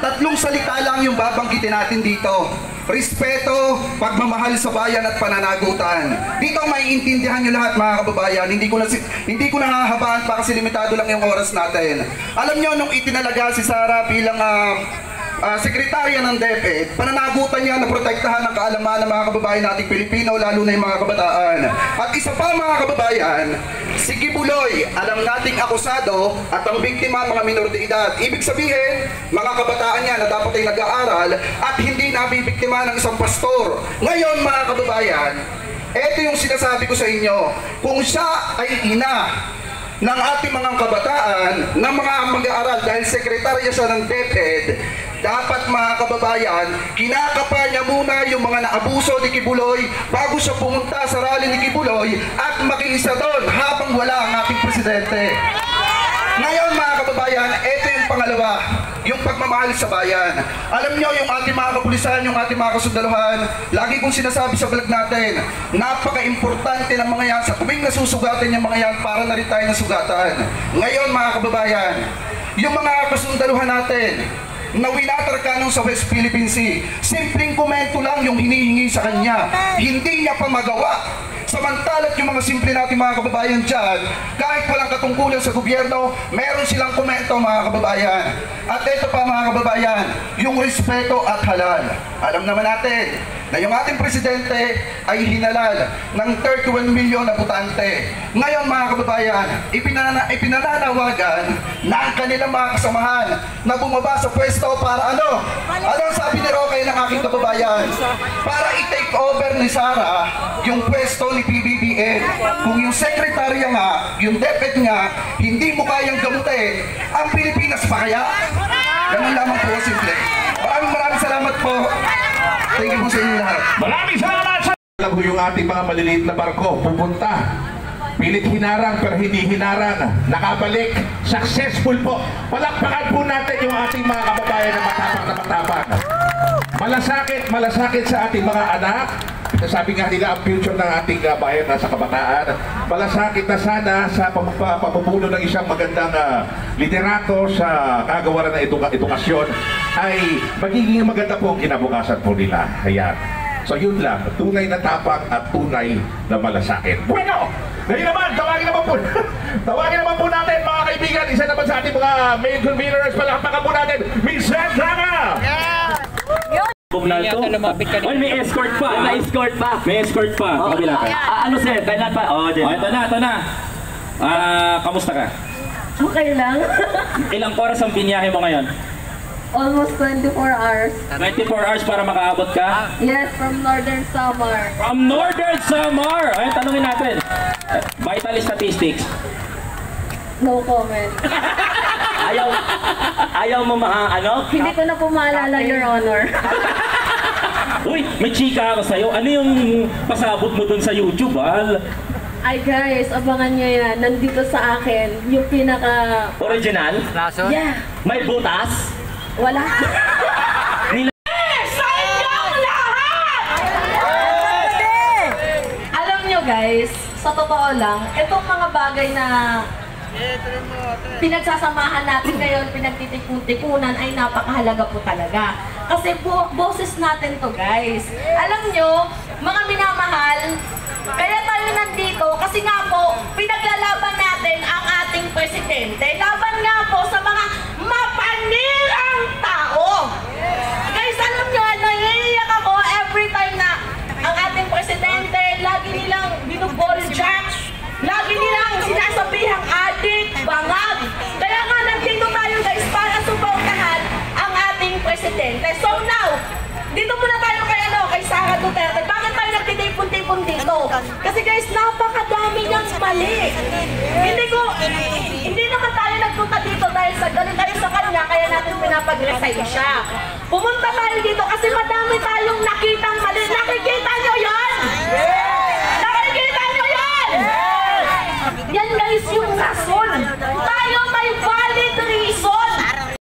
Tatlong salita lang yung babanggitin natin dito. Respeto, pagmamahal sa bayan at pananagutan. Dito maiintindihan nyo lahat mga kababayan. Hindi ko na hahabaan pa kasi limitado lang yung oras natin. Alam nyo, nung itinalaga si Sara bilang sekretarya ng DepEd, pananagutan niya na protektahan ang kaalaman ng mga kababayan nating Pilipino, lalo na yung mga kabataan. At isa pa mga kababayan, si Kibuloy, alam nating akusado at ang biktima mga minor de edad. Ibig sabihin, mga kabataan niya na dapat ay nag-aaral at hindi nabibiktima ng isang pastor. Ngayon mga kababayan, ito yung sinasabi ko sa inyo, kung siya ay ina ng ating mga kabataan, ng mga mag-aaral dahil sekretarya siya ng DepEd, dapat mga kababayan, kinakapa niya muna yung mga naabuso ni Kibuloy bago siya pumunta sa rally ni Kibuloy at makiisa doon habang wala ang ating presidente. Ngayon mga kababayan, ito yung pangalawa, yung pagmamahal sa bayan. Alam nyo, yung ating mga kapulisan, yung ating mga kasundaluhan, lagi kong sinasabi sa vlog natin, napaka-importante ng mga yan sa tuwing nasusugatan yung mga yan para na rin tayo nasugatan. Ngayon mga kababayan, yung mga kasundaluhan natin, na winatar nung sa West Philippine Sea, simpleng komento lang yung hinihingi sa kanya. Hindi niya pa magawa. Samantalat yung mga simple natin mga kababayan dyan, kahit walang katungkulan sa gobyerno, meron silang komento mga kababayan. At ito pa mga kababayan, yung respeto at halal. Alam naman natin na yung ating presidente ay hinalal ng 31 milyon na botante. Ngayon mga kababayan, ipinananawagan na ang kanilang mga kasamahan na bumaba sa pwesto para ano? Anong sabi ni Roque ng aking kababayan? Para i-take over ni Sara yung pwesto ni PBBM. Kung yung sekretarya nga, yung DepEd nga, hindi mo kayang gamutin, ang Pilipinas pa kaya? Ganun lamang po, simple. Maraming salamat po. Thank you po sa inyo lahat. Maraming salamat sa... Alam ko yung ating mga maliliit na barko, pupunta. Pilit hinarang pero hindi hinarang. Nakabalik. Successful po. Palakpakan po natin yung ating mga kababayan na matapang. Malasakit sa ating mga anak. Sabi nga nila ang future ng ating bayan nasa kabataan. Malasakit na sana sa pamumuno ng isang magandang liderato sa kagawaran ng edukasyon ay magiging maganda po ang kinabukasan po nila. Ayan. So yun lang, tunay na tapak at tunay na malasakit. Bueno! Ngayon naman, tawagin naman po natin mga kaibigan, isa naman sa ating mga main conveners, palakpakan po natin, Miss Sandra! Yeah! Oy, may escort pa. May escort pa. Kabila ka. Ano sir? Kailan pa? Oh, ito na. Kamusta ka? Okay lang. Ilang oras ang biniyahe mo ngayon? Almost 24 hours. 24 hours para makaabot ka? Yes, from Northern Samar. From Northern Samar! Ay, tanungin natin. Vital statistics. No comment. Ayaw mo ano? Hindi ko na po maalala, Your Honor. Uy, may chika ako sa'yo. Ano yung pasabot mo dun sa YouTube, Ay guys, abangan nyo yan. Nandito sa akin, yung pinaka... Original? Yeah. May butas? Wala. Alam nyo guys, sa totoo lang, itong mga bagay na pinagsasamahan natin ngayon, pinagtitikun-tikunan ay napakahalaga po talaga. Kasi boses natin to guys. Alam nyo, mga minamahal, kaya tayo nandito kasi nga po, pinaglalaban natin ang ating presidente. Laban nga po sa mga mapanirang tao. Guys, alam nyo, naiiyak ako every time na ang ating presidente, lagi nilang binuball-jack, lagi nilang sinasabihang adik, bangag. Kaya nga nandito tayo guys para suportahan ang ating presidente. So now, dito muna tayo kay Sara Duterte. Bakit tayo nagtitipon-tipon dito? Kasi guys, napakadami niyang mali. Hindi naman tayo nagpunta dito dahil sa galing tayo sa kanya, kaya natin pinapag-resign siya. Pumunta tayo dito kasi